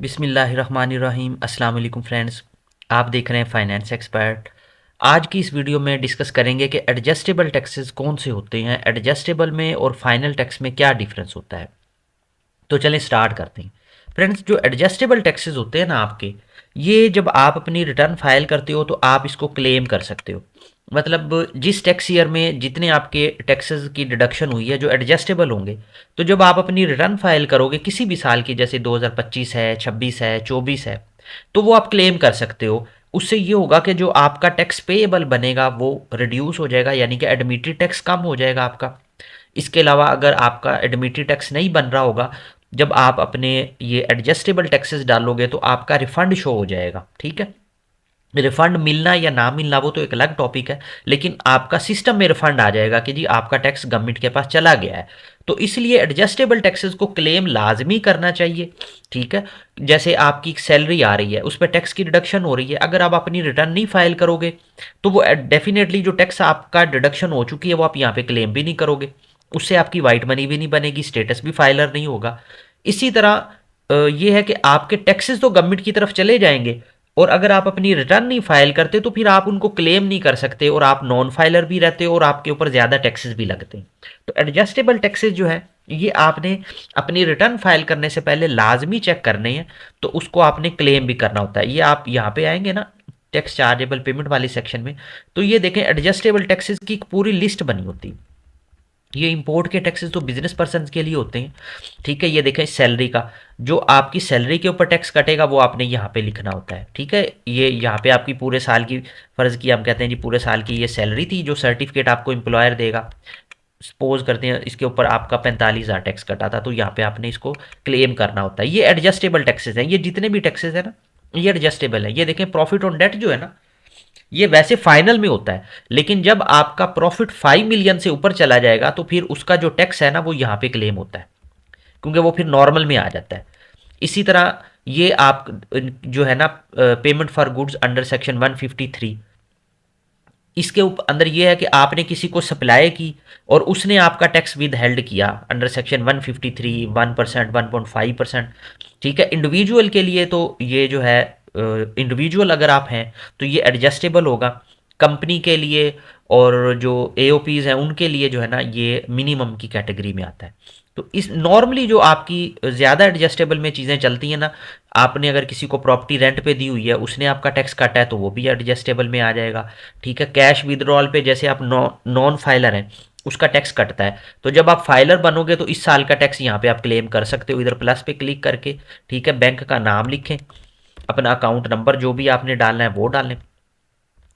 बिस्मिल्लाहिर्रहमानिर्रहीम अस्सलाम वालेकुम फ्रेंड्स। आप देख रहे हैं फाइनेंस एक्सपर्ट। आज की इस वीडियो में डिस्कस करेंगे कि एडजस्टेबल टैक्सेस कौन से होते हैं, एडजस्टेबल में और फाइनल टैक्स में क्या डिफरेंस होता है। तो चलें स्टार्ट करते हैं। फ्रेंड्स, जो एडजस्टेबल टैक्सेस होते हैं ना आपके, ये जब आप अपनी रिटर्न फाइल करते हो तो आप इसको क्लेम कर सकते हो। मतलब जिस टैक्स ईयर में जितने आपके टैक्सेस की डिडक्शन हुई है जो एडजस्टेबल होंगे, तो जब आप अपनी रिटर्न फाइल करोगे किसी भी साल की, जैसे 2025 है, 26 है, 24 है, तो वो आप क्लेम कर सकते हो। उससे ये होगा कि जो आपका टैक्स पेएबल बनेगा वो रिड्यूस हो जाएगा, यानी कि एडमिटेड टैक्स कम हो जाएगा आपका। इसके अलावा अगर आपका एडमिटेड टैक्स नहीं बन रहा होगा, जब आप अपने ये एडजस्टेबल टैक्सेस डालोगे तो आपका रिफंड शो हो जाएगा। ठीक है, रिफंड मिलना या ना मिलना वो तो एक अलग टॉपिक है, लेकिन आपका सिस्टम में रिफंड आ जाएगा कि जी आपका टैक्स गवर्नमेंट के पास चला गया है। तो इसलिए एडजस्टेबल टैक्सेस को क्लेम लाजमी करना चाहिए। ठीक है, जैसे आपकी सैलरी आ रही है उस पर टैक्स की डिडक्शन हो रही है, अगर आप अपनी रिटर्न नहीं फाइल करोगे तो वो डेफिनेटली जो टैक्स आपका डिडक्शन हो चुकी है वो आप यहाँ पे क्लेम भी नहीं करोगे, उससे आपकी वाइट मनी भी नहीं बनेगी, स्टेटस भी फाइलर नहीं होगा। इसी तरह ये है कि आपके टैक्सेस तो गवर्नमेंट की तरफ चले जाएंगे, और अगर आप अपनी रिटर्न नहीं फाइल करते तो फिर आप उनको क्लेम नहीं कर सकते, और आप नॉन फाइलर भी रहते हो और आपके ऊपर ज़्यादा टैक्सेस भी लगते हैं। तो एडजस्टेबल टैक्सेस जो है ये आपने अपनी रिटर्न फाइल करने से पहले लाजमी चेक करने हैं, तो उसको आपने क्लेम भी करना होता है। ये आप यहाँ पे आएंगे ना टैक्स चार्जेबल पेमेंट वाली सेक्शन में, तो ये देखें एडजस्टेबल टैक्सेस की एक पूरी लिस्ट बनी होती है। ये इंपोर्ट के टैक्सेस तो बिजनेस पर्सन के लिए होते हैं। ठीक है, ये देखें सैलरी का, जो आपकी सैलरी के ऊपर टैक्स कटेगा वो आपने यहाँ पे लिखना होता है। ठीक है, ये यहाँ पे आपकी पूरे साल की, फ़र्ज़ की हम कहते हैं जी पूरे साल की ये सैलरी थी जो सर्टिफिकेट आपको एम्प्लॉयर देगा। सपोज करते हैं इसके ऊपर आपका 45,000 टैक्स कटा था, तो यहाँ पे आपने इसको क्लेम करना होता है। ये एडजस्टेबल टैक्सेस हैं, ये जितने भी टैक्सेस हैं ना ये एडजस्टेबल है। ये देखें प्रॉफिट ऑन डेट जो है ना, ये वैसे फाइनल में होता है, लेकिन जब आपका प्रॉफिट 5 मिलियन से ऊपर चला जाएगा तो फिर उसका जो टैक्स है ना वो यहाँ पे क्लेम होता है, क्योंकि वो फिर नॉर्मल में आ जाता है। इसी तरह ये आप जो है ना payment for goods under section 153, इसके अंदर ये है कि आपने किसी को सप्लाई की और उसने आपका टैक्स विद हेल्ड किया अंडर सेक्शन 153, 1%, 1.5%। ठीक है, इंडिविजुअल के लिए तो ये जो है इंडिविजुअल अगर आप हैं तो ये एडजस्टेबल होगा। कंपनी के लिए और जो एओपीज हैं उनके लिए जो है ना ये मिनिमम की कैटेगरी में आता है। तो इस नॉर्मली जो आपकी ज़्यादा एडजस्टेबल में चीज़ें चलती हैं ना, आपने अगर किसी को प्रॉपर्टी रेंट पे दी हुई है उसने आपका टैक्स काटा है तो वो भी एडजस्टेबल में आ जाएगा। ठीक है, कैश विदड्रॉल पे जैसे आप नॉन फाइलर हैं उसका टैक्स कटता है, तो जब आप फाइलर बनोगे तो इस साल का टैक्स यहाँ पे आप क्लेम कर सकते हो, इधर प्लस पे क्लिक करके। ठीक है, बैंक का नाम लिखें, अपना अकाउंट नंबर जो भी आपने डालना है वो डालें,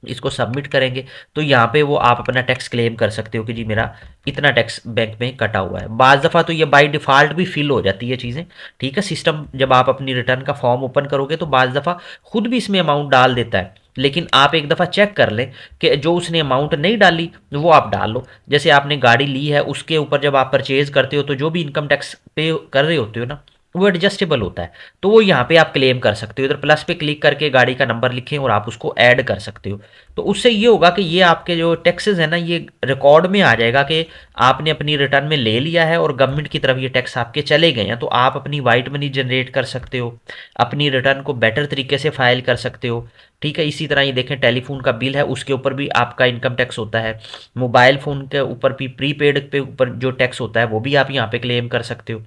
इसको सबमिट करेंगे तो यहाँ पे वो आप अपना टैक्स क्लेम कर सकते हो कि जी मेरा इतना टैक्स बैंक में कटा हुआ है। बाज़ दफ़ा तो ये बाय डिफ़ॉल्ट भी फिल हो जाती है चीज़ें। ठीक है, सिस्टम जब आप अपनी रिटर्न का फॉर्म ओपन करोगे तो बाज़ दफ़ा खुद भी इसमें अमाउंट डाल देता है, लेकिन आप एक दफ़ा चेक कर लें कि जो उसने अमाउंट नहीं डाली वो आप डाल लो। जैसे आपने गाड़ी ली है उसके ऊपर जब आप परचेज़ करते हो तो जो भी इनकम टैक्स पे कर रहे होते हो ना वो एडजस्टेबल होता है, तो वो यहाँ पे आप क्लेम कर सकते हो। इधर प्लस पे क्लिक करके गाड़ी का नंबर लिखें और आप उसको ऐड कर सकते हो। तो उससे ये होगा कि ये आपके जो टैक्सेस है ना ये रिकॉर्ड में आ जाएगा कि आपने अपनी रिटर्न में ले लिया है और गवर्नमेंट की तरफ ये टैक्स आपके चले गए हैं, तो आप अपनी वाइट मनी जनरेट कर सकते हो, अपनी रिटर्न को बेटर तरीके से फाइल कर सकते हो। ठीक है, इसी तरह ये देखें टेलीफोन का बिल है उसके ऊपर भी आपका इनकम टैक्स होता है, मोबाइल फ़ोन के ऊपर भी प्रीपेड पे ऊपर जो टैक्स होता है वो भी आप यहाँ पे क्लेम कर सकते हो।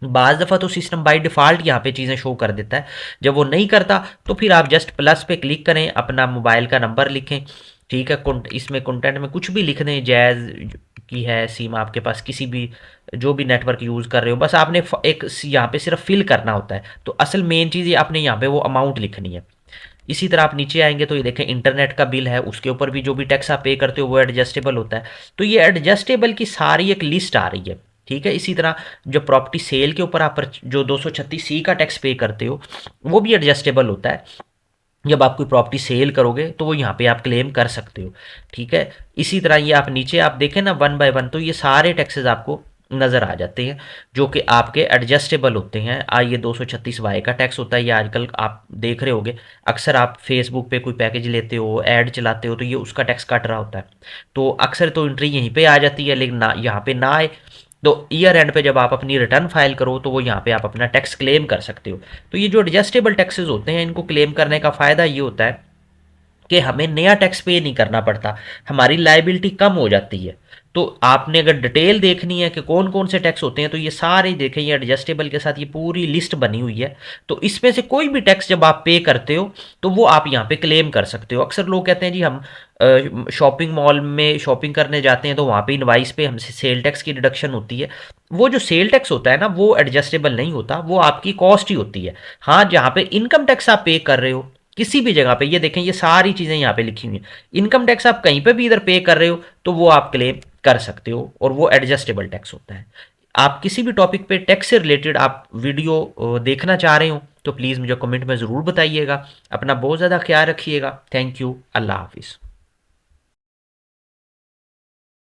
बाज़ दफ़ा तो सिस्टम बाय डिफ़ॉल्ट यहाँ पे चीज़ें शो कर देता है, जब वो नहीं करता तो फिर आप जस्ट प्लस पे क्लिक करें, अपना मोबाइल का नंबर लिखें। ठीक है, इसमें कंटेंट में कुछ भी लिख दें, जैज़ की है सिम आपके पास, किसी भी जो भी नेटवर्क यूज़ कर रहे हो, बस आपने एक यहाँ पे सिर्फ फिल करना होता है। तो असल मेन चीज़ ये आपने यहाँ पे वो अमाउंट लिखनी है। इसी तरह आप नीचे आएंगे तो ये देखें इंटरनेट का बिल है उसके ऊपर भी जो भी टैक्स आप पे करते हो वो एडजस्टेबल होता है। तो ये एडजस्टेबल की सारी एक लिस्ट आ रही है। ठीक है, इसी तरह जो प्रॉपर्टी सेल के ऊपर आप जो 236C का टैक्स पे करते हो वो भी एडजस्टेबल होता है। जब आप कोई प्रॉपर्टी सेल करोगे तो वो यहाँ पे आप क्लेम कर सकते हो। ठीक है, इसी तरह ये आप नीचे आप देखें ना वन बाय वन, तो ये सारे टैक्सेस आपको नज़र आ जाते हैं जो कि आपके एडजस्टेबल होते हैं। ये 236Y का टैक्स होता है, ये आजकल आप देख रहे होगे अक्सर आप फेसबुक पे कोई पैकेज लेते हो, ऐड चलाते हो, तो ये उसका टैक्स कट रहा होता है, तो अक्सर तो एंट्री यहीं पे आ जाती है, लेकिन ना यहाँ पे ना आए तो ईयर एंड पे जब आप अपनी रिटर्न फाइल करो तो वो यहाँ पे आप अपना टैक्स क्लेम कर सकते हो। तो ये जो एडजस्टेबल टैक्सेस होते हैं इनको क्लेम करने का फ़ायदा ये होता है कि हमें नया टैक्स पे नहीं करना पड़ता, हमारी लाइबिलिटी कम हो जाती है। तो आपने अगर डिटेल देखनी है कि कौन कौन से टैक्स होते हैं तो ये सारे देखें, ये एडजस्टेबल के साथ ये पूरी लिस्ट बनी हुई है। तो इसमें से कोई भी टैक्स जब आप पे करते हो तो वो आप यहाँ पे क्लेम कर सकते हो। अक्सर लोग कहते हैं जी हम शॉपिंग मॉल में शॉपिंग करने जाते हैं तो वहाँ पे इनवाइस पे हमसे सेल टैक्स की डिडक्शन होती है। वो जो सेल टैक्स होता है ना वो एडजस्टेबल नहीं होता, वो आपकी कॉस्ट ही होती है। हाँ, जहाँ पे इनकम टैक्स आप पे कर रहे हो किसी भी जगह पे, ये देखें ये सारी चीज़ें यहाँ पे लिखी हुई हैं, इनकम टैक्स आप कहीं पे भी इधर पे कर रहे हो तो वो आप क्लेम कर सकते हो और वो एडजस्टेबल टैक्स होता है। आप किसी भी टॉपिक पे टैक्स से रिलेटेड आप वीडियो देखना चाह रहे हो तो प्लीज़ मुझे कमेंट में ज़रूर बताइएगा। अपना बहुत ज़्यादा ख्याल रखिएगा। Thank you. अल्लाह हाफिज़।